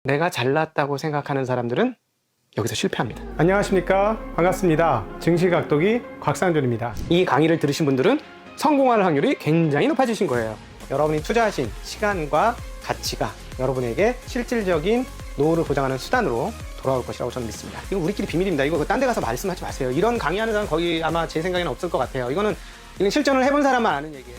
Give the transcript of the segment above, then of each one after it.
내가 잘났다고 생각하는 사람들은 여기서 실패합니다. 안녕하십니까, 반갑습니다. 증시각도기 곽상준입니다. 이 강의를 들으신 분들은 성공할 확률이 굉장히 높아지신 거예요. 여러분이 투자하신 시간과 가치가 여러분에게 실질적인 노후를 보장하는 수단으로 돌아올 것이라고 저는 믿습니다. 이거 우리끼리 비밀입니다. 이거 딴 데 가서 말씀하지 마세요. 이런 강의하는 사람 거의 아마 제 생각에는 없을 것 같아요. 이건 실전을 해본 사람만 아는 얘기예요.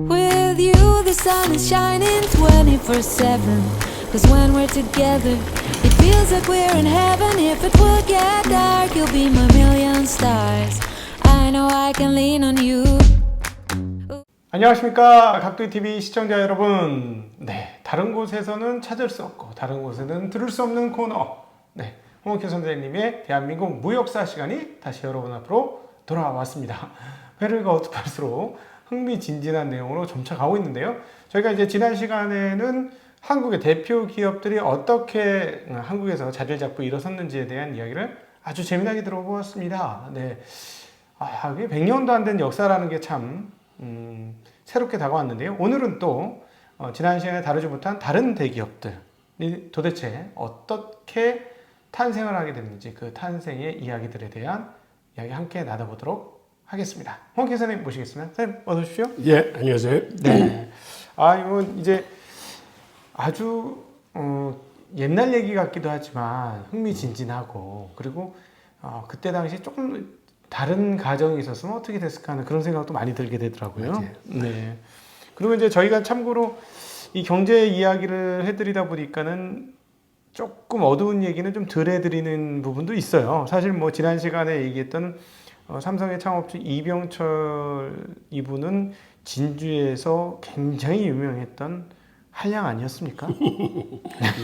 With you, the sun is shining 24/7. Cause when we're together, it feels like we're in heaven. If it would get dark, you'll be my million stars. I know I can lean on you. 안녕하십니까, 각도기TV 시청자 여러분. 네, 다른 곳에서는 찾을 수 없고 다른 곳에는 들을 수 없는 코너, 네, 홍옥희 선생님의 대한민국 무역사 시간이 다시 여러분 앞으로 돌아왔습니다. 회를 거듭할수록 흥미진진한 내용으로 점차 가고 있는데요. 저희가 이제 지난 시간에는 한국의 대표 기업들이 어떻게 한국에서 자리를 잡고 일어섰는지에 대한 이야기를 아주 재미나게 들어보았습니다. 네. 이게 100년도 안 된 역사라는 게 참 새롭게 다가왔는데요. 오늘은 또 지난 시간에 다루지 못한 다른 대기업들이 도대체 어떻게 탄생을 하게 됐는지 그 탄생의 이야기들에 대한 이야기 함께 나눠보도록 하겠습니다. 홍옥희 선생님 모시겠습니다. 선생님 어서 오십시오. 예, 안녕하세요. 네. 이건 이제 아주 옛날 얘기 같기도 하지만 흥미진진하고, 그리고 그때 당시 조금 다른 가정이 있었으면 어떻게 됐을까 하는 그런 생각도 많이 들게 되더라고요. 맞아요. 네. 그리고 이제 저희가 참고로 이 경제 이야기를 해드리다 보니까는 조금 어두운 얘기는 좀 덜 해드리는 부분도 있어요. 사실 뭐 지난 시간에 얘기했던 삼성의 창업주 이병철 이분은 진주에서 굉장히 유명했던 한량 아니었습니까?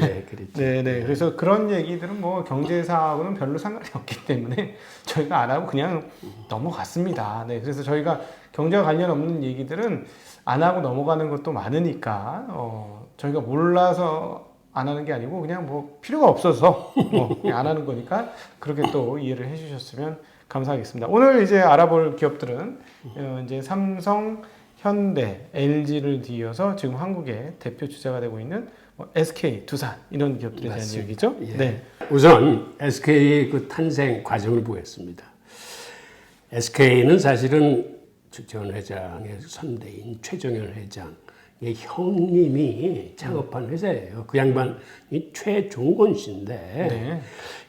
네, 그렇죠. 네네. 그래서 그런 얘기들은 뭐 경제사하고는 별로 상관이 없기 때문에 저희가 안 하고 그냥 넘어갔습니다. 네. 그래서 저희가 경제와 관련 없는 얘기들은 안 하고 넘어가는 것도 많으니까 저희가 몰라서 안 하는 게 아니고 그냥 뭐 필요가 없어서 그냥 안 하는 거니까 그렇게 또 이해를 해주셨으면 감사하겠습니다. 오늘 이제 알아볼 기업들은 이제 삼성, 현대, LG를 뒤이어서 지금 한국의 대표 주자가 되고 있는 SK, 두산 이런 기업들에 대한 맞습니다. 얘기죠. 예. 네. 우선 SK 그 탄생 과정을 보겠습니다. SK는 사실은 전 회장의 선대인 최정현 회장의 형님이 창업한 회사예요. 그 양반이 최종건 씨인데 네.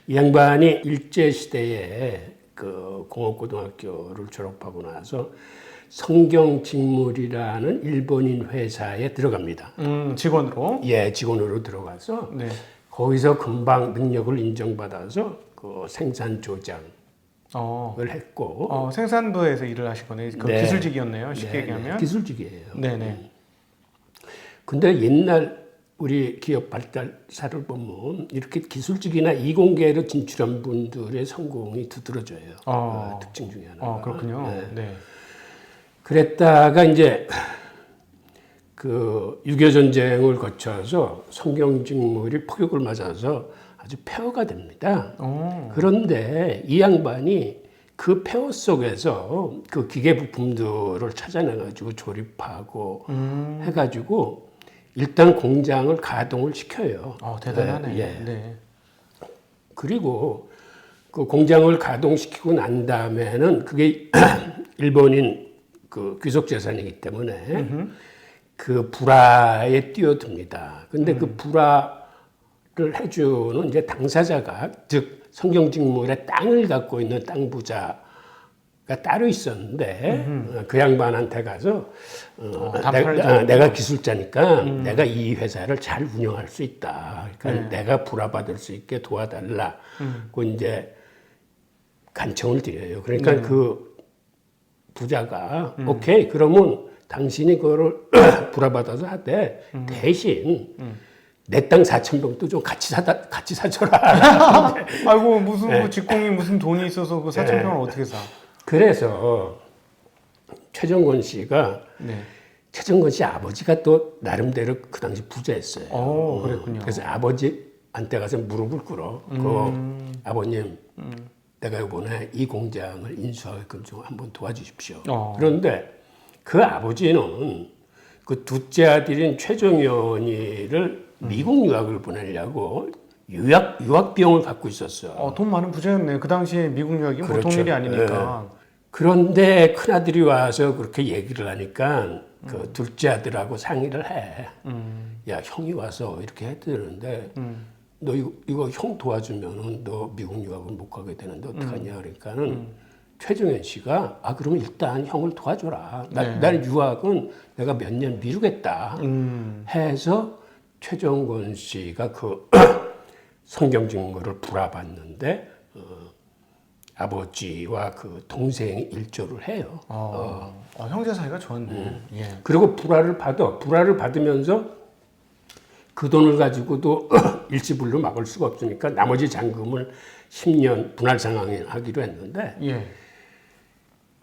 이 양반이 일제 시대에 그 공업고등학교를 졸업하고 나서 성경직물이라는 일본인 회사에 들어갑니다. 직원으로. 예, 직원으로 들어가서 네. 거기서 금방 능력을 인정받아서 그 생산 조장을 했고 생산부에서 일을 하신 거네. 그 네. 기술직이었네요. 쉽게 얘기하면. 기술직이에요. 네네. 근데 옛날 우리 기업 발달사를 보면 이렇게 기술직이나 이공계로 진출한 분들의 성공이 두드러져요. 그 특징 중에 하나가. 그렇군요. 네. 네. 그랬다가 이제 그 6.25 전쟁을 거쳐서 성경직물이 포격을 맞아서 아주 폐허가 됩니다. 그런데 이 양반이 그 폐허 속에서 그 기계 부품들을 찾아내가지고 조립하고 해가지고 일단 공장을 가동을 시켜요. 대단하네. 예. 네. 그리고 그 공장을 가동시키고 난 다음에는 그게 일본인 그 귀속 재산이기 때문에 그 불화에 뛰어듭니다. 근데 그 불화를 해주는 이제 당사자가, 즉 성경직물의 땅을 갖고 있는 땅 부자가 따로 있었는데 그 양반한테 가서 내가 기술자니까 내가 이 회사를 잘 운영할 수 있다. 그러니까 내가 불화받을 수 있게 도와달라. 그 이제 간청을 드려요. 그러니까 그 부자가 오케이, 그러면 당신이 그거를 불화받아서 하되 대신 내 땅 4,000평도 좀 같이 사줘라. 아이고, 무슨 뭐 직공이 무슨 돈이 있어서 그 4,000평을 어떻게 사? 그래서 최정건 씨가 최정건 씨 아버지가 또 나름대로 그 당시 부자였어요. 그랬군요. 그래서 아버지한테 가서 무릎을 꿇어. 아버님, 내가 이번에 이 공장을 인수하게끔 좀 한번 도와주십시오. 그런데 그 아버지는 그 둘째 아들인 최정현이를 미국 유학을 보내려고 유학 비용을 받고 있었어. 돈 많은 부자였네. 그 당시에 미국 유학이 보통 그렇죠. 일이 아니니까. 그런데 큰아들이 와서 그렇게 얘기를 하니까 그 둘째 아들하고 상의를 해. 야, 형이 와서 이렇게 해야 되는데 너 이거 형 도와주면은 너 미국 유학을 못 가게 되는데 어떡하냐 그러니까는 최정현 씨가 그러면 일단 형을 도와줘라. 나는 유학은 내가 몇 년 미루겠다 해서 최정권 씨가 그 성경 증거를 불화받는데 아버지와 그 동생이 일조를 해요. 형제 사이가 좋았네. 예. 그리고 불화를 받으면서 그 돈을 가지고도 일시불로 막을 수가 없으니까 나머지 잔금을 10년 분할 상환을 하기로 했는데 예.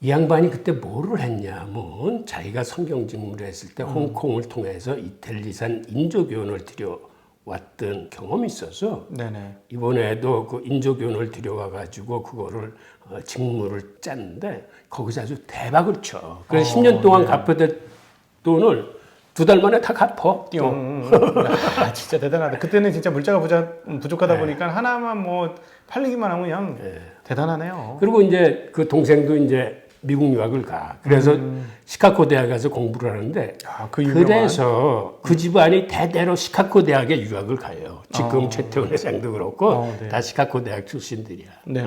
이 양반이 그때 뭐를 했냐면 자기가 성경 증문을 했을 때 홍콩을 통해서 이탈리산 인조교원을 들여왔던 경험이 있어서 네네. 이번에도 그 인조교원을 들여와가지고 그거를 직무를 짰는데 거기서 아주 대박을 쳐. 그래서 10년 동안 갚아야 될 돈을 2달 만에 다 갚어. 띵. 진짜 대단하다. 그때는 진짜 물자가 부족하다 보니까 하나만 뭐 팔리기만 하면 그냥 대단하네요. 그리고 이제 그 동생도 이제 미국 유학을 가. 그래서 시카고 대학 가서 공부를 하는데 그 유명한. 그래서 그 집안이 대대로 시카고 대학에 유학을 가요. 지금 최태원 회장도 그렇고 네. 다 시카고 대학 출신들이야. 네.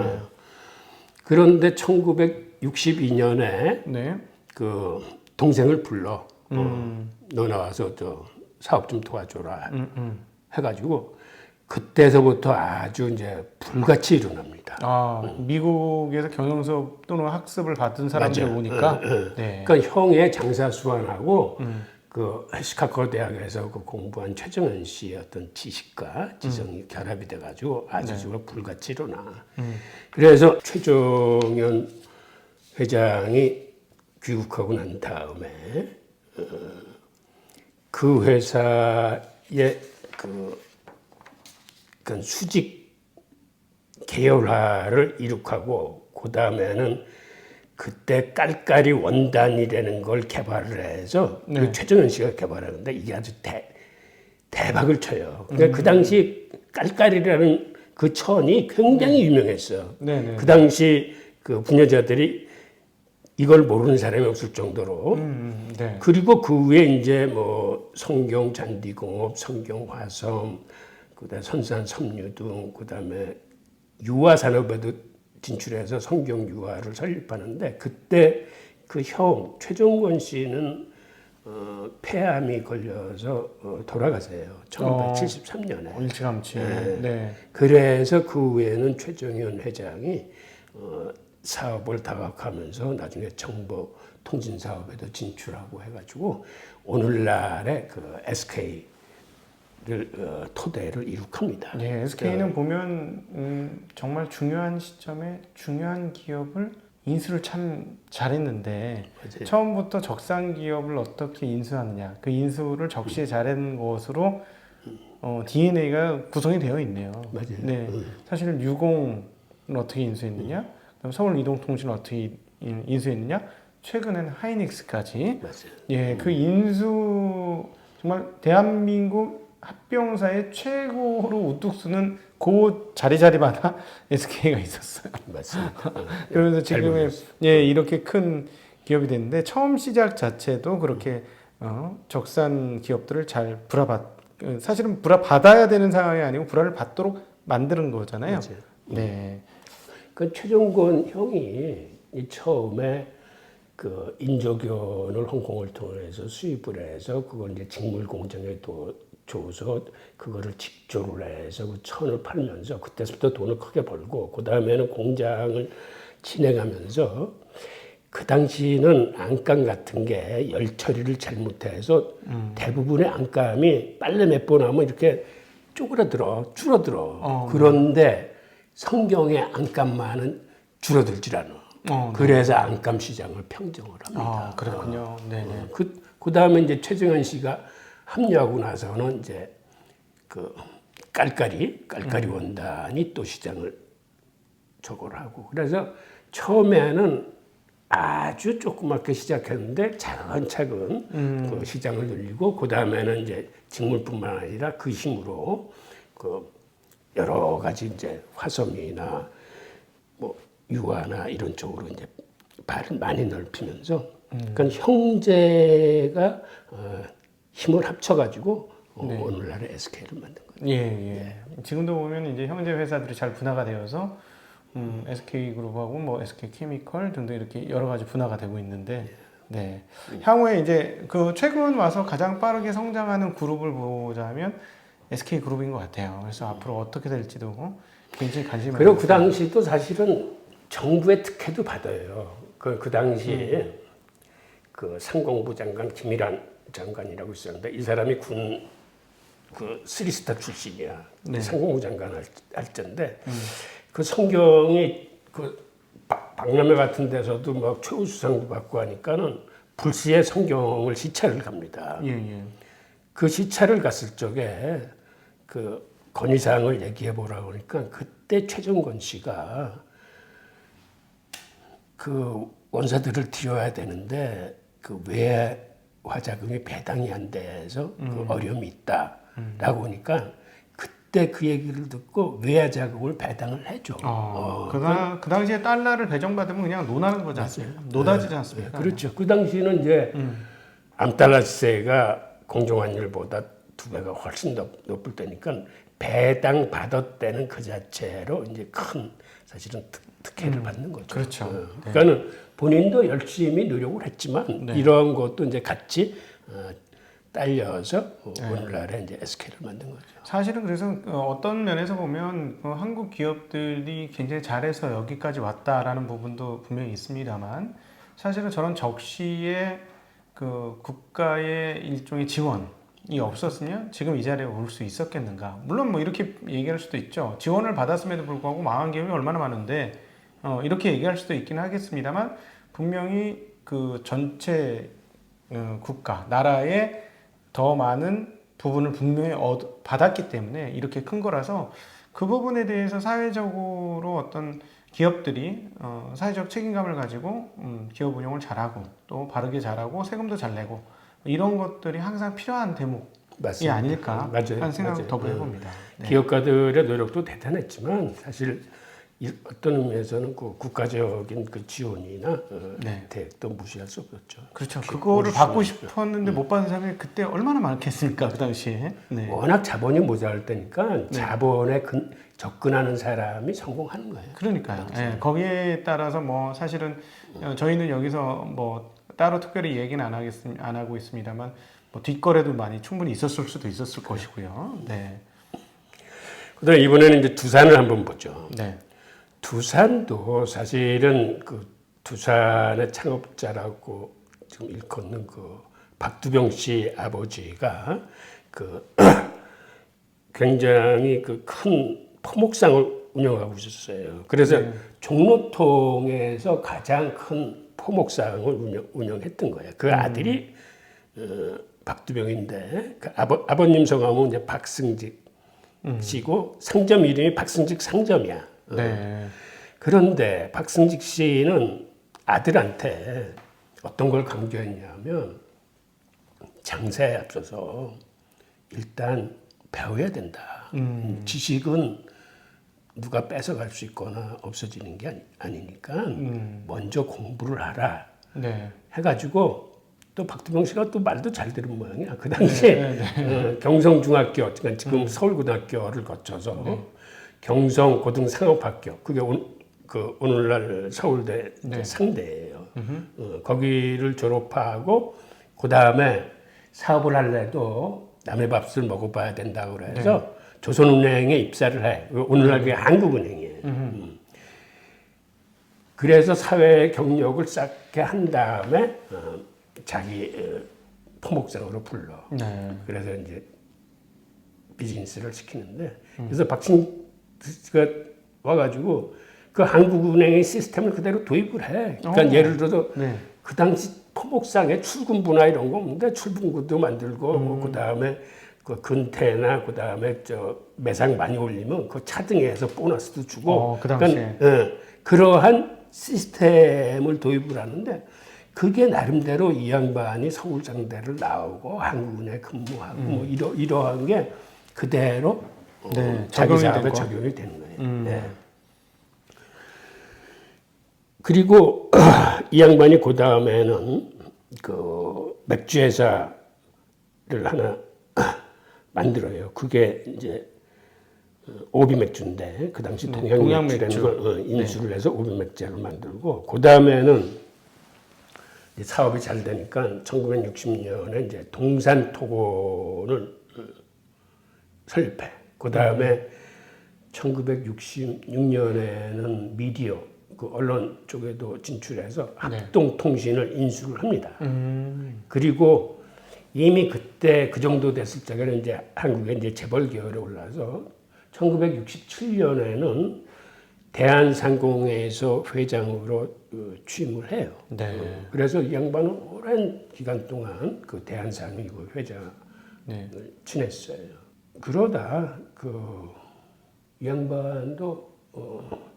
그런데 1962년에 네. 그 동생을 불러. 너 나와서 저 사업 좀 도와줘라. 해가지고 그때서부터 아주 이제 불같이 일어납니다. 미국에서 경영수업 또는 학습을 받은 사람들이 맞아요. 오니까. 네. 그러니까 형의 장사 수완하고 그 시카고 대학에서 그 공부한 최정현 씨의 어떤 지식과 지성이 결합이 돼가지고 아주 불같이 일어나. 그래서 최정현 회장이 귀국하고 난 다음에 그 회사의 그 수직 계열화를 이룩하고 그 다음에는 그때 깔깔이 원단이라는 걸 개발을 해서 그 최정현 씨가 개발하는데 이게 아주 대박을 쳐요. 그러니까 그 당시 깔깔이라는 그 천이 굉장히 유명했어. 네네. 그 당시 그 부녀자들이 이걸 모르는 사람이 없을 정도로. 네. 그리고 그 위에 이제 뭐 성경 잔디공업, 성경 화섬, 그다음 선산 섬유등, 그다음에 유화 산업에도 진출해서 성경 유화를 설립하는데 그때 그 형 최종권 씨는 폐암이 걸려서 돌아가세요. 1973년에. 일찌감치. 네. 그래서 그 후에는 최정현 회장이 사업을 다각하면서 나중에 정보 통신 사업에도 진출하고 해가지고 오늘날의 그 SK를 토대를 이룩합니다. 예, SK는 보면 정말 중요한 시점에 중요한 기업을 인수를 참 잘했는데 맞아요. 처음부터 적산 기업을 어떻게 인수하느냐 그 인수를 적시에 잘한 것으로 DNA가 구성이 되어 있네요. 맞아요. 네, 사실 유공을 어떻게 인수했느냐, 그다음 서울 이동통신을 어떻게 인수했느냐, 최근에는 하이닉스까지. 맞아요. 예, 그 인수 정말 대한민국 합병사의 최고로 우뚝 서는 그 자리마다 SK가 있었어요. 맞습니다. 그러면서 잘 지금의 보였어요. 이렇게 큰 기업이 됐는데 처음 시작 자체도 그렇게 적산 기업들을 잘 사실은 불화받아야 되는 상황이 아니고 불화를 받도록 만드는 거잖아요. 맞아요. 네. 그 최종권 형이 이 처음에 그 인조견을 홍콩을 통해서 수입을 해서 그걸 이제 직물 공장에 줘서 그거를 직조를 해서 그 천을 팔면서 그때부터 돈을 크게 벌고 그 다음에는 공장을 진행하면서 그 당시는 안감 같은 게 열 처리를 잘못해서 대부분의 안감이 빨래 몇 번 하면 이렇게 줄어들어. 그런데 성경의 안감만은 줄어들질 않아. 그래서 안감 시장을 평정을 합니다. 그렇군요. 네네. 그 다음에 이제 최정현 씨가 합류하고 나서는 이제 그 깔깔이 원단이 또 시장을 저걸 하고 그래서 처음에는 아주 조그맣게 시작했는데 차근차근 그 시장을 늘리고 그 다음에는 이제 직물뿐만 아니라 그 힘으로 그 여러 가지 이제 화섬이나 뭐 유화나 이런 쪽으로 이제 발을 많이 넓히면서 그러니까 형제가 힘을 합쳐가지고 오늘날의 SK를 만든 거예요. 예. 지금도 보면 이제 형제 회사들이 잘 분화가 되어서 SK그룹하고 뭐 SK케미컬 등등 이렇게 여러 가지 분화가 되고 있는데, 네. 향후에 이제 그 최근 와서 가장 빠르게 성장하는 그룹을 보자면 SK그룹인 것 같아요. 그래서 앞으로 어떻게 될지도 굉장히 관심이 많아요. 그리고 그 당시도 사실은 정부의 특혜도 받아요. 그 당시에 그 상공부 장관 김일환 장관이라고 있었는데 이 사람이 군 그 쓰리스타 출신이야. 네. 상공부 장관 할 때인데 그 성경이 그 박람회 같은 데서도 막 최우수상도 받고 하니까는 불시에 성경을 시찰을 갑니다. 예. 그 시찰을 갔을 적에 그 건의사항을 얘기해 보라고 하니까 그때 최정권 씨가 그 원사들을 들여야 되는데 그 외화 자금이 배당이 안 돼서 그 어려움이 있다라고 하니까 그때 그 얘기를 듣고 외화 자금을 배당을 해줘. 그 당시에 달러를 배정받으면 그냥 논하는 거지 않습니까? 노다지지 않습니까? 그렇죠. 그 당시에는 이제 암달러 시세가 공정환율보다 2배가 훨씬 높을 때니까 배당 받았다는 그 자체로 이제 큰 사실은 특혜를 받는 거죠. 그렇죠. 그러니까는 본인도 열심히 노력을 했지만 이런 것도 이제 같이 딸려서 오늘날에 이제 SK를 만든 거죠. 사실은 그래서 어떤 면에서 보면 한국 기업들이 굉장히 잘해서 여기까지 왔다라는 부분도 분명히 있습니다만 사실은 저런 적시에 그 국가의 일종의 지원이 없었으면 지금 이 자리에 올 수 있었겠는가. 물론 뭐 이렇게 얘기할 수도 있죠. 지원을 받았음에도 불구하고 망한 기업이 얼마나 많은데 이렇게 얘기할 수도 있긴 하겠습니다만 분명히 그 전체 국가, 나라의 더 많은 부분을 분명히 받았기 때문에 이렇게 큰 거라서 그 부분에 대해서 사회적으로 어떤 기업들이 사회적 책임감을 가지고 기업 운영을 잘하고 또 바르게 잘하고 세금도 잘 내고 이런 것들이 항상 필요한 대목이 맞습니다. 아닐까 하는 생각을 더블 해봅니다. 네. 기업가들의 노력도 대단했지만 사실 어떤 의미에서는 그 국가적인 그 지원이나 대액도 무시할 수 없었죠. 그렇죠. 그거를 받고 싶었는데 못 받은 사람이 그때 얼마나 많겠습니까? 그 당시에. 네. 워낙 자본이 모자랄 때니까 자본에 접근하는 사람이 성공하는 거예요. 그러니까요. 네. 거기에 따라서 뭐 사실은 저희는 여기서 뭐 따로 특별히 얘기는 안 하고 있습니다만 뭐 뒷거래도 많이 충분히 있었을 수도 있었을 것이고요. 네. 그다음에 이번에는 이제 두산을 한번 보죠. 네. 두산도 사실은 그 두산의 창업자라고 지금 일컫는 그 박두병 씨 아버지가 그 굉장히 그 큰 포목상을 운영하고 있었어요. 그래서 종로통에서 가장 큰 포목상을 운영했던 거예요. 그 아들이 박두병인데 그 아버님 성함은 이제 박승직 씨고 상점 이름이 박승직 상점이야. 네. 그런데 박승직 씨는 아들한테 어떤 걸 강조했냐면 장사에 앞서서 일단 배워야 된다. 지식은 누가 뺏어갈 수 있거나 없어지는 게 아니니까 먼저 공부를 하라. 네. 해가지고 또 박두병 씨가 또 말도 잘 들은 모양이야. 그 당시에 경성중학교, 그러니까 지금 서울고등학교를 거쳐서 경성고등상업학교, 그게 오늘날 서울대 상대예요. 거기를 졸업하고 그 다음에 사업을 할래도 남의 밥을 먹어봐야 된다고 그래서 조선은행에 입사를 해. 오늘날 그게 한국은행이에요. 그래서 사회 경력을 쌓게 한 다음에 자기 토목상으로 불러. 네. 그래서 이제 비즈니스를 시키는데 그래서 박승지가 와가지고 그 한국은행의 시스템을 그대로 도입을 해. 그러니까 예를 들어서 그 당시 토목상에 출근부나 이런 거 없는데 출근구도 만들고 그 다음에 그 근태나 그 다음에 저 매상 많이 올리면 그 차등에서 보너스도 주고. 그 당시에. 그러니까, 그러한 시스템을 도입을 하는데 그게 나름대로 이 양반이 서울장대를 나오고 한국은에 근무하고 뭐 이러한 게 그대로 네, 자기 적용이 사업에 된 거. 적용이 되는 거예요. 네. 그리고 이 양반이 그 다음에는 그 맥주 회사를 하나 만들어요. 그게 이제 오비 맥주인데 그 당시 동양 맥주라는 맥주. 걸 인수를 해서 오비 맥주를 만들고 그 다음에는 사업이 잘 되니까 1960년에 이제 동산토건을 설립해. 그 다음에 1966년에는 미디어 그 언론 쪽에도 진출해서 합동통신을 인수를 합니다. 그리고 이미 그때 그 정도 됐을 적에는 이제 한국에 이제 재벌 계열에 올라서 1967년에는 대한상공회에서 회장으로 취임을 해요. 네. 그래서 이 양반은 오랜 기간 동안 그 대한상공회 회장을 네. 지냈어요. 그러다 이 양반도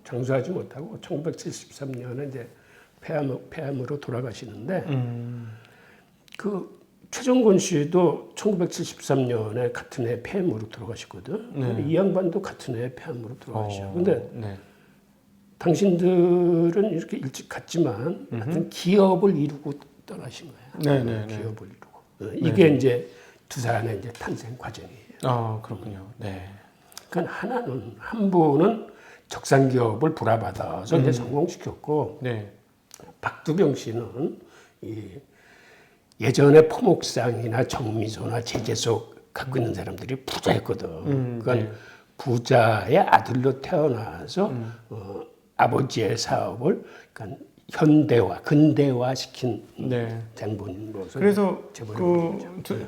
장수하지 못하고 1973년에 이제 폐암으로 돌아가시는데 그 최정권 씨도 1973년에 같은 해 폐암으로 돌아가셨거든. 네. 이 양반도 같은 해 폐암으로 돌아가셔. 근데 네. 당신들은 이렇게 일찍 갔지만 하여튼 기업을 이루고 떠나신 거야. 네. 기업을 이루고. 이게 이제 두산의 이제 탄생 과정이에요. 아, 그렇군요. 네. 그러니까 한 분은 적산기업을 불화받아서 이제 성공시켰고 네. 박두병 씨는 예전에 포목상이나 정미소나 제재소 갖고 있는 사람들이 부자였거든. 그러니까 네. 부자의 아들로 태어나서 아버지의 사업을 그러니까 근대화 시킨 네. 장본인으로서 그래서 재벌이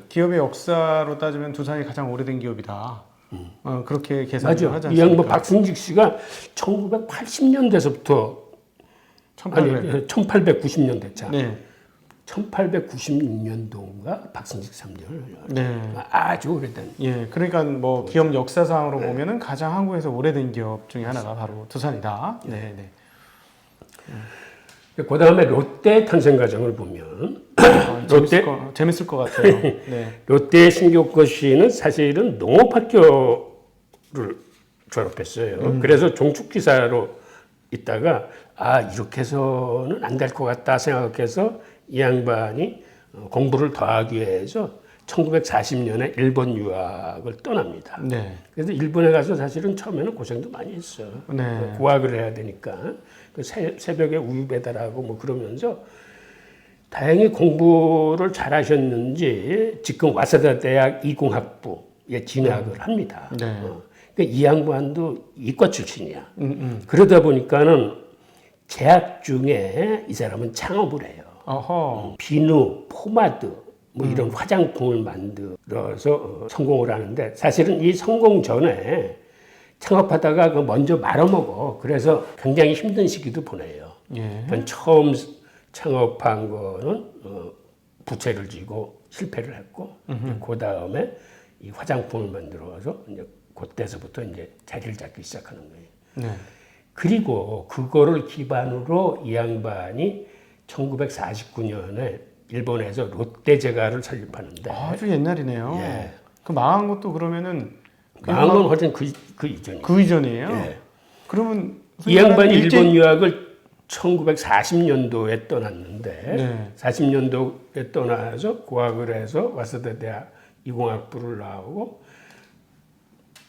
기업의 역사로 따지면 두산이 가장 오래된 기업이다. 그렇게 계산을 하지 맞아. 이 않습니까? 양반 박승직 씨가 1980년대서부터 1890년 됐잖아. 네. 1896년도인가 박승직 3년. 네. 아주 오래된. 예, 그러니까 뭐 기업 역사상으로 보면은 가장 한국에서 오래된 기업 중에 하나가 바로 두산이다. 네, 네. 그 다음에 롯데 탄생 과정을 보면 재밌을 것 같아요. 네. 롯데 신교권 씨는 사실은 농업학교를 졸업했어요. 그래서 종축기사로 있다가 이렇게 해서는 안 될 것 같다 생각해서 이 양반이 공부를 더 하기 위해서 1940년에 일본 유학을 떠납니다. 네. 그래서 일본에 가서 사실은 처음에는 고생도 많이 했어요. 네. 고학을 해야 되니까 그 새벽에 우유 배달하고 뭐 그러면서 다행히 공부를 잘하셨는지 지금 와사다 대학 이공학부에 진학을 합니다. 네. 그러니까 이 양반도 이과 출신이야. 그러다 보니까는 재학 중에 이 사람은 창업을 해요. 어허. 비누, 포마드 뭐 이런 화장품을 만들어서 성공을 하는데 사실은 이 성공 전에 창업하다가 먼저 말아먹어. 그래서 굉장히 힘든 시기도 보내요. 예. 그러니까 처음 창업한 거는 부채를 지고 실패를 했고 그 다음에 이 화장품을 만들어서 이제 그때서부터 이제 자리를 잡기 시작하는 거예요. 네. 그리고 그거를 기반으로 이 양반이 1949년에 일본에서 롯데제과를 설립하는데 아주 옛날이네요. 예. 그 망한 것도 그러면은 망한 건 훨씬 그 이전이에요. 그 이전이에요. 예. 그러면 이 양반이 일본 유학을 1940년도에 떠났는데 네. 40년도에 떠나서 고학을 해서 와사다 대학 이공학부를 나오고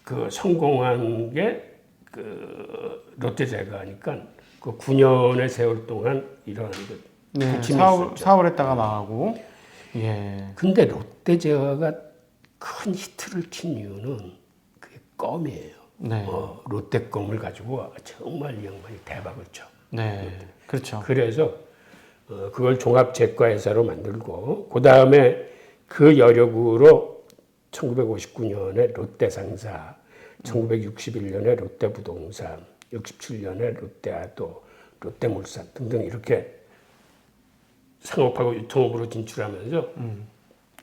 그 성공한 게 그 롯데제과니까 그 9년의 세월 동안 이런 네. 부침이 사업을 했다가 망하고. 예. 근데 롯데제과가 큰 히트를 친 이유는 그게 껌이에요. 네. 롯데 껌을 가지고 정말 이 양반이 대박을 쳐. 네. 그렇죠. 그래서 그걸 종합제과회사로 만들고 그 다음에 그 여력으로 1959년에 롯데상사, 1961년에 롯데부동산, 67년에 롯데아도, 롯데물산 등등 이렇게 상업하고 유통업으로 진출하면서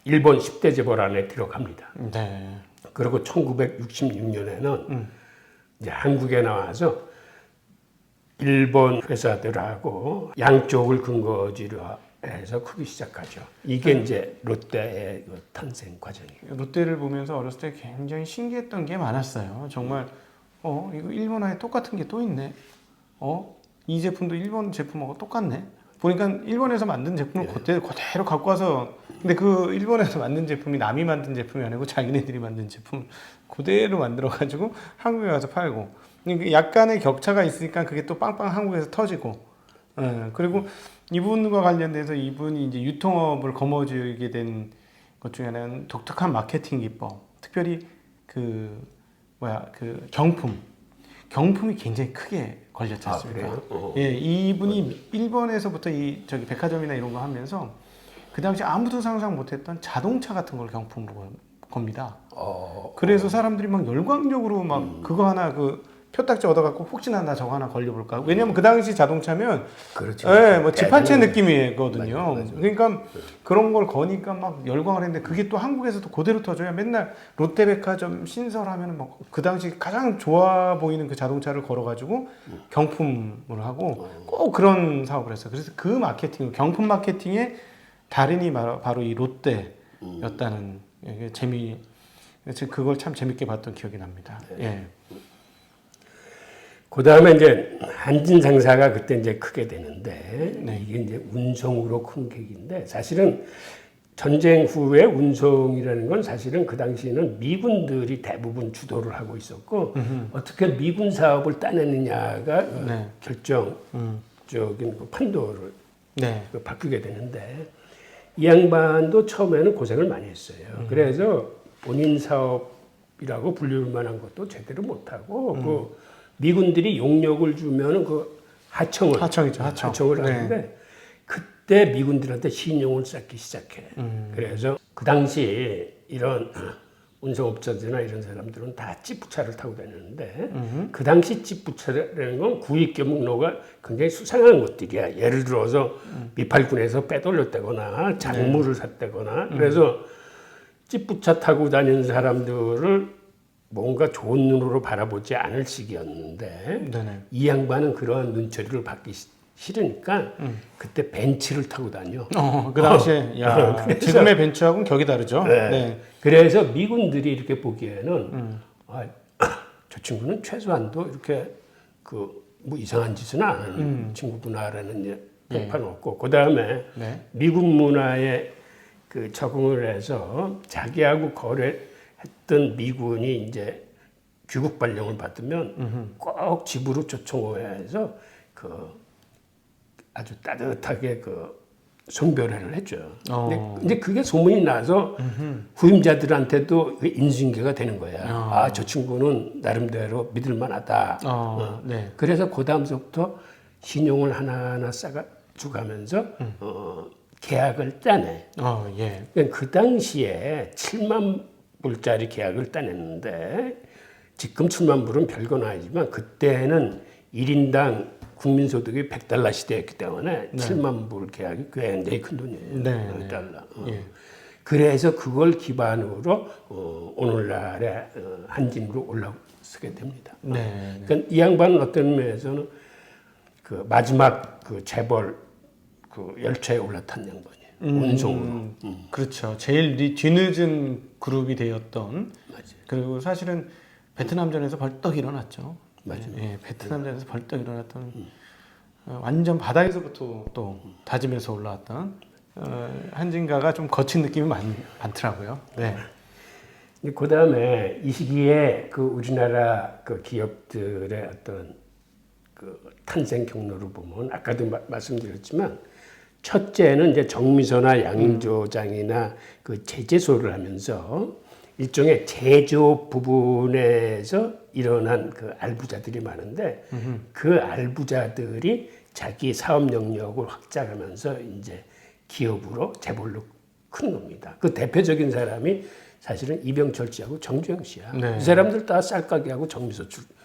일본 10대 재벌 안에 들어갑니다. 네. 그리고 1966년에는 이제 한국에 나와서 일본 회사들하고 양쪽을 근거지로 해서 크기 시작하죠. 이게 이제 롯데의 그 탄생 과정이에요. 롯데를 보면서 어렸을 때 굉장히 신기했던 게 많았어요. 정말 이거 일본화에 똑같은 게 또 있네. 이 제품도 일본 제품하고 똑같네. 보니까 일본에서 만든 제품을 그대로 갖고 와서, 근데 그 일본에서 만든 제품이 남이 만든 제품이 아니고 자기네들이 만든 제품 그대로 만들어가지고 한국에 와서 팔고, 약간의 격차가 있으니까 그게 또 빵빵 한국에서 터지고. 그리고 이분과 관련돼서 이분이 이제 유통업을 거머쥐게 된 것 중에 하나는 독특한 마케팅 기법, 특별히 그 경품이 굉장히 크게 걸렸지 않습니까? 예, 이분이 일본에서부터 저기 백화점이나 이런 거 하면서 그 당시 아무도 상상 못했던 자동차 같은 걸 경품으로 겁니다. 그래서 사람들이 막 열광적으로 막 그거 하나 표딱지 얻어갖고 혹시나 나 저거 하나 걸려볼까? 왜냐면 그 당시 자동차면 그렇죠. 예, 뭐 집 한 채 느낌이거든요. 맞아. 그러니까 그런 걸 거니까 막 열광을 했는데 그게 또 한국에서도 그대로 터져야 맨날 롯데백화점 신설하면 막 그 당시 가장 좋아 보이는 그 자동차를 걸어가지고 경품을 하고 꼭 그런 사업을 했어요. 그래서 그 마케팅, 경품 마케팅의 달인이 바로 이 롯데였다는 그걸 참 재밌게 봤던 기억이 납니다. 예. 그 다음에 이제 한진 상사가 그때 이제 크게 되는데 이게 이제 운송으로 큰 계기인데, 사실은 전쟁 후에 운송이라는 건 사실은 그 당시에는 미군들이 대부분 주도를 하고 있었고 어떻게 미군 사업을 따내느냐가 결정적인 그 판도를 바꾸게 되는데, 이 양반도 처음에는 고생을 많이 했어요. 그래서 본인 사업이라고 불릴 만한 것도 제대로 못하고 그 미군들이 용역을 주면은 그 하청을 하는데 그때 미군들한테 신용을 쌓기 시작해. 그래서 그 당시 이런 운송업자들이나 이런 사람들은 다 찌푸차를 타고 다녔는데 그 당시 찌푸차라는 건 구입경로가 굉장히 수상한 것들이야. 예를 들어서 미팔군에서 빼돌렸다거나 작물을 샀다거나. 그래서 찌푸차 타고 다니는 사람들을 뭔가 좋은 눈으로 바라보지 않을 시기였는데 이 양반은 그러한 눈초리를 받기 싫으니까 그때 벤츠를 타고 다녀. 그 당시에 지금의 벤츠하고는 격이 다르죠. 그래서 미군들이 이렇게 보기에는 저 친구는 최소한도 이렇게 뭐 이상한 짓은 안 하는 친구구나라는 평판을 얻고, 그 다음에 미군 문화에 그 적응을 해서 자기하고 거래했던 미군이 이제 귀국 발령을 받으면 꼭 집으로 초청해서 그 아주 따뜻하게 그 송별회를 했죠. 근데 이제 그게 소문이 나서 후임자들한테도 인수인계가 되는 거야. 저 친구는 나름대로 믿을만하다. 그래서 그 다음서부터 신용을 하나하나 쌓아주가면서 계약을 따내. 그러니까 그 당시에 7만 불짜리 계약을 따냈는데, 지금 7만 불은 별건 아니지만 그때는 1인당 국민소득이 $100 시대였기 때문에 7만 불 계약이 굉장히 큰 돈이에요. $100. 그래서 그걸 기반으로 오늘날의 한진으로 올라서게 됩니다. 그러니까 이 양반은 어떤 면에서는 그 마지막 그 재벌 그 열차에 올라탄 양반이에요. 운송으로. 그렇죠. 제일 뒤늦은 그룹이 되었던. 그리고 사실은 베트남전에서 벌떡 일어났죠. 베트남전에서 벌떡 일어났던 완전 바닥에서부터 또 다짐해서 올라왔던 한진가가 좀 거친 느낌이 많더라고요. 그 다음에 이 시기에 그 우리나라 그 기업들의 어떤 그 탄생 경로를 보면 아까도 말씀드렸지만, 첫째는 이제 정미소나 양조장이나 그 제재소를 하면서 일종의 제조 부분에서 일어난 그 알부자들이 많은데 그 알부자들이 자기 사업 영역을 확장하면서 이제 기업으로 재벌로 큰 겁니다. 그 대표적인 사람이 사실은 이병철 씨하고 정주영 씨야. 이 사람들 다 쌀가게하고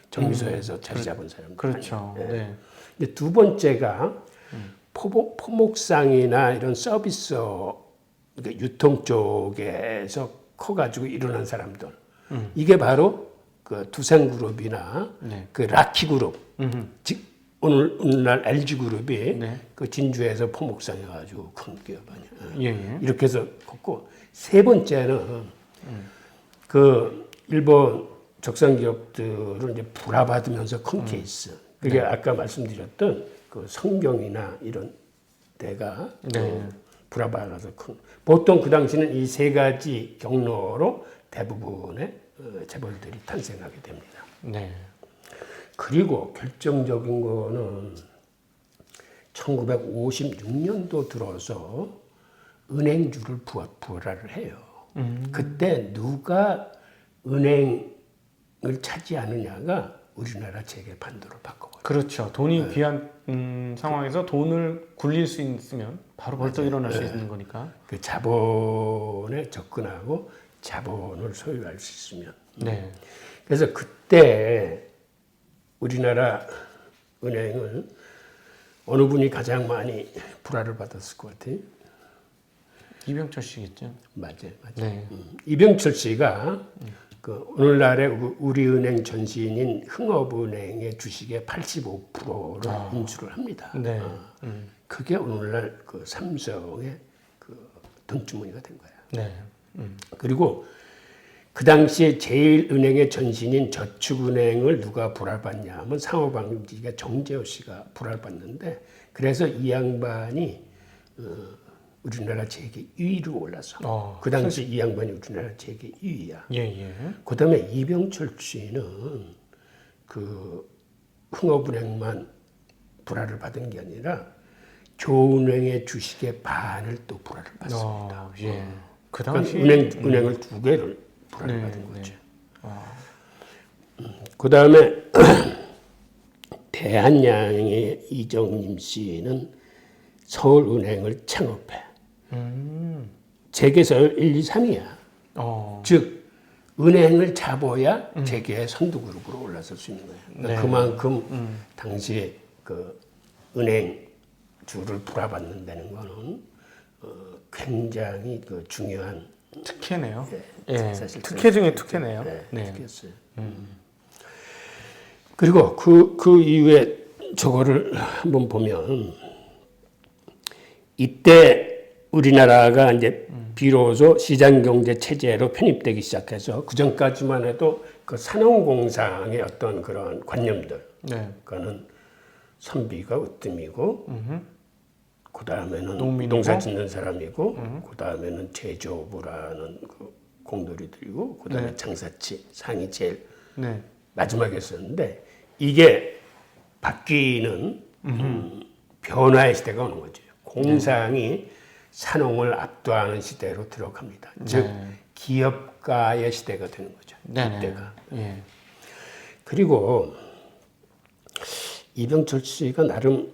정미소에서 자리 잡은 사람들. 그렇죠. 근데 두 번째가 포목상이나 이런 서비스 그러니까 유통 쪽에서 커가지고 일어난 사람들. 이게 바로 그 두산그룹이나 그 라키그룹, 즉 오늘날 LG그룹이 네. 그 진주에서 포목상해가지고 큰 기업 아니야. 예, 예. 이렇게 해서 컸고 세 번째는 그 일본 적산 기업들을 이제 불화받으면서 큰 케이스. 그게 아까 말씀드렸던 그 성경이나 이런 데가 네. 불화받아서 큰. 보통 그 당시는 이 세 가지 경로로 대부분의 재벌들이 탄생하게 됩니다. 네. 그리고 결정적인 거는 1956년도 들어서 은행주를 부활을 해요. 그때 누가 은행을 차지하느냐가 우리나라 재계 판도를 바꿔버려요. 그렇죠. 돈이 귀한 상황에서 돈을 굴릴 수 있으면 바로 벌떡 일어날 수 있는 거니까. 그 자본에 접근하고 자본을 소유할 수 있으면. 네. 그래서 그때 우리나라 은행을 어느 분이 가장 많이 불화를 받았을 것 같아요? 이병철 씨겠죠. 맞아요. 네. 이병철 씨가 그 오늘날의 우리은행 전신인 흥업은행의 주식의 85%를 인수를 합니다. 네. 그게 오늘날 그 삼성의 그 등주머니가 된 거예요. 네. 그리고 그 당시에 제일은행의 전신인 저축은행을 누가 불알받냐 하면 상호방지가 정재호 씨가 불알받는데 그래서 이 양반이 우리나라 재계 2위로 올라서 그 당시 이 양반이 우리나라 재계 2위야. 예, 예. 그다음에 이병철 씨는 그 흥업은행만 불알을 받은 게 아니라 교은행의 주식의 반을 또 불알을 받습니다. 예. 그 그러니까 당시 은행을 두 개를 불알을 네, 받은 네. 거죠. 그다음에 대한양의 이정림 씨는 서울은행을 창업해. 재계서열 1, 2, 3이야. 즉 은행을 잡아야 재계의 선두그룹으로 올라설 수 있는 거예요. 그러니까 네. 그만큼 당시에 그 은행주를 불화받는다는 거는 굉장히 그 중요한 특혜네요. 예, 예. 사실 특혜 중에 특혜네요. 네, 네. 특혜였어요. 그리고 그 이후에 저거를 한번 보면 이때 우리나라가 이제 비로소 시장경제 체제로 편입되기 시작해서 그 전까지만 해도 그 산업공상의 어떤 그런 관념들, 네. 그거는 선비가 으뜸이고, 그 다음에는 농민이고, 농사 짓는 사람이고, 그 다음에는 제조부라는 그 공돌이들이고, 그 다음에 네. 장사치, 상이 제일 네. 마지막에 썼는데 이게 바뀌는 변화의 시대가 오는 거죠. 공상이 산업을 압도하는 시대로 들어갑니다. 즉 기업가의 시대가 되는 거죠. 네. 이때가. 예. 그리고 이병철 씨가 나름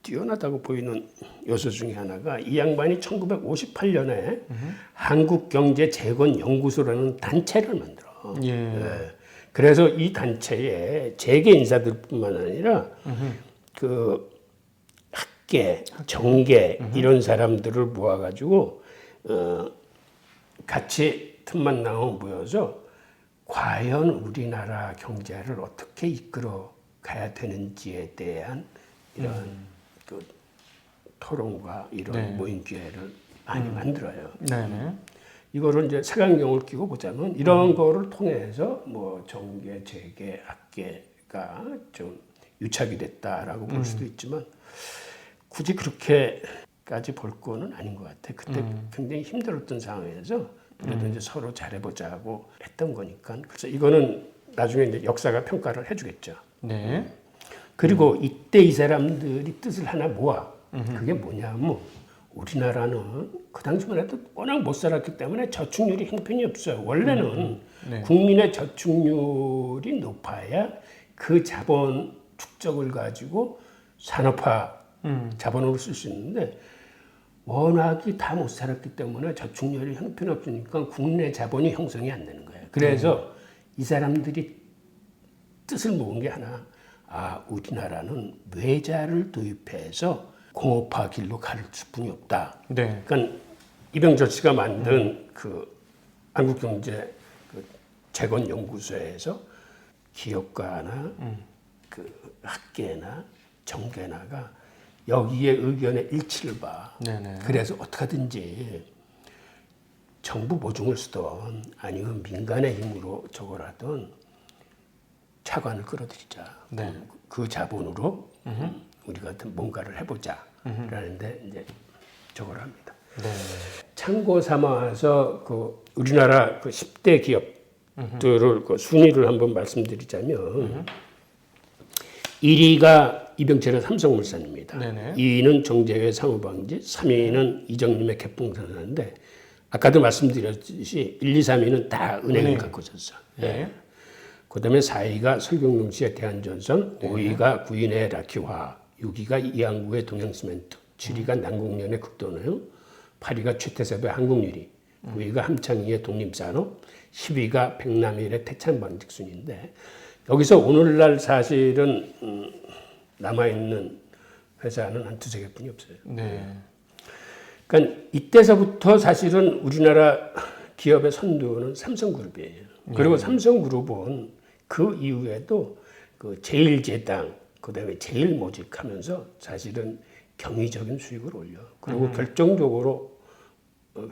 뛰어나다고 보이는 요소 중에 하나가 이 양반이 1958년에 한국경제재건연구소라는 단체를 만들어. 예. 네. 그래서 이 단체에 재계 인사들뿐만 아니라 그 학계, 정계 이런 사람들을 모아가지고 같이 틈만 나오면 모여서 과연 우리나라 경제를 어떻게 이끌어 가야 되는지에 대한 이런 그 토론과 이런 네. 모임 기회를 많이 만들어요. 네네. 이거를 이제 색안경을 끼고 보자면 이런 거를 통해서 뭐 정계, 재계, 학계가 좀 유착이 됐다라고 볼 수도 있지만 굳이 그렇게까지 볼 거는 아닌 것 같아. 그때 굉장히 힘들었던 상황에서 그래도 이제 서로 잘해보자고 했던 거니까. 그래서 이거는 나중에 이제 역사가 평가를 해주겠죠. 네. 그리고 이때 이 사람들이 뜻을 하나 모아. 그게 뭐냐면 우리나라는 그 당시만 해도 워낙 못 살았기 때문에 저축률이 형편이 없어요. 원래는 네. 국민의 저축률이 높아야 그 자본 축적을 가지고 산업화 자본으로 쓸 수 있는데 워낙이 다 못 살았기 때문에 저축률이 형편없으니까 국내 자본이 형성이 안 되는 거예요. 그래서 이 사람들이 뜻을 모은 게 하나, 우리나라는 외자를 도입해서 공업화 길로 갈 수뿐이 없다. 네. 그러니까 이병철 씨가 만든 그 한국경제 그 재건연구소에서 기업가나 그 학계나 정계나가 여기에 의견의 일치를 봐. 네네. 그래서 어떻게든지 정부 보증을 쓰던 아니면 민간의 힘으로 저걸 하던 차관을 끌어들이자. 네. 그 자본으로 우리가 뭔가를 해보자. 라는데 이제 저걸 합니다. 네. 참고 삼아서 그 우리나라 그 10대 기업들을 그 순위를 한번 말씀드리자면 1위가 이병철의 삼성물산입니다. 네네. 2위는 정재회 상호방지, 3위는 이정림의 개풍선인데 아까도 말씀드렸듯이 1, 2, 3위는 다 은행을 갖고 있었어. 네. 그다음에 4위가 설경룡 씨의 대한전선, 5위가 구인의 라키화, 6위가 이항구의 동양시멘트, 7위가 남국련의 극도노용, 8위가 최태섭의 한국유리, 9위가 함창희의 독립산업, 10위가 백남일의 태창방직순인데 여기서 오늘날 사실은 남아있는 회사는 한 두세 개뿐이 없어요. 네. 그러니까 이때서부터 사실은 우리나라 기업의 선두는 삼성그룹이에요. 그리고 삼성그룹은 그 이후에도 그 제일제당, 그다음에 제일모직하면서 사실은 경위적인 수익을 올려. 그리고 결정적으로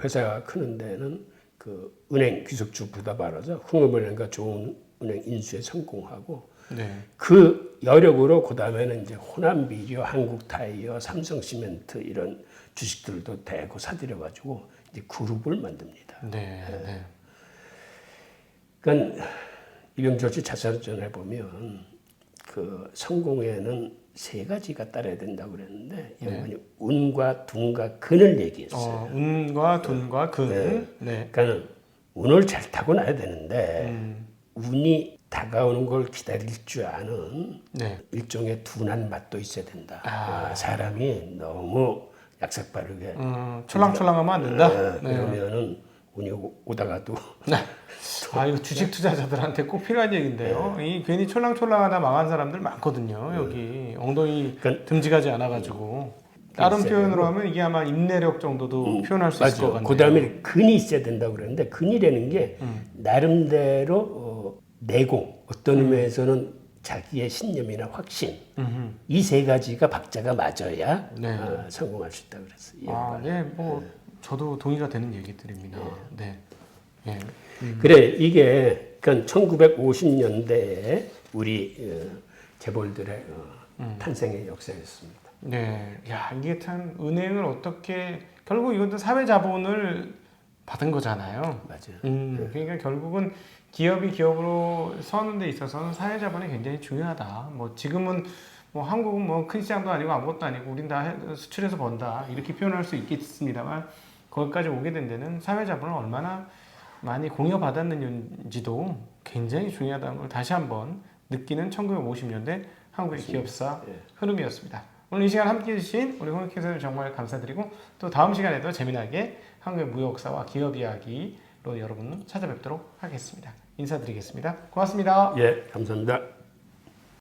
회사가 크는 데는 그 은행 귀속주 부담받아서 흥업은행과 좋은은행 인수에 성공하고 네. 그 여력으로 그 다음에는 이제 호남비료, 한국타이어, 삼성시멘트 이런 주식들도 대고 사들여가지고 이제 그룹을 만듭니다. 네. 네. 그러니까 이병철 씨 자살전에 보면 그 성공에는 세 가지가 따라야 된다고 그랬는데 여러분이 운과 둔과 근을 얘기했어요. 운과 둔과 근. 네. 그러니까는 운을 잘 타고 나야 되는데 운이 다가오는 걸 기다릴 줄 아는 네. 일종의 둔한 맛도 있어야 된다. 사람이 너무 약삭빠르게 촐랑촐랑하면 안 된다. 네. 그러면은 운이 오다가도 이거 주식 투자자들한테 꼭 필요한 얘기인데요. 이 괜히 촐랑촐랑하다 망한 사람들 많거든요. 여기 엉덩이 그러니까 듬직하지 않아가지고 다른 표현으로 하면 이게 아마 인내력 정도도 표현할 수 있을 것 같네요. 그다음에 근이 있어야 된다고 그러는데 근이라는 게 나름대로 내공 어떤 의미에서는 자기의 신념이나 확신 이 세 가지가 박자가 맞아야 네. 성공할 수 있다 그랬어요. 네, 뭐 저도 동의가 되는 얘기들입니다. 네. 네. 그래 이게 그러니까 1950년대에 우리 재벌들의 탄생의 역사였습니다. 네, 야 이게 참 은행을 어떻게 결국 이것도 사회 자본을 받은 거잖아요. 맞아요. 그러니까 결국은 기업이 기업으로 서는 데 있어서는 사회 자본이 굉장히 중요하다. 뭐 지금은 뭐 한국은 뭐 큰 시장도 아니고 아무것도 아니고 우린 다 수출해서 번다 이렇게 표현할 수 있겠습니다만 거기까지 오게 된 데는 사회 자본을 얼마나 많이 공여받았는지도 굉장히 중요하다는 걸 다시 한번 느끼는 1950년대 한국의 기업사 흐름이었습니다. 오늘 이 시간 함께해 주신 우리 홍익 교수님 정말 감사드리고 또 다음 시간에도 재미나게 한국의 무역사와 기업 이야기로 여러분 찾아뵙도록 하겠습니다. 인사드리겠습니다. 고맙습니다. 예, 감사합니다.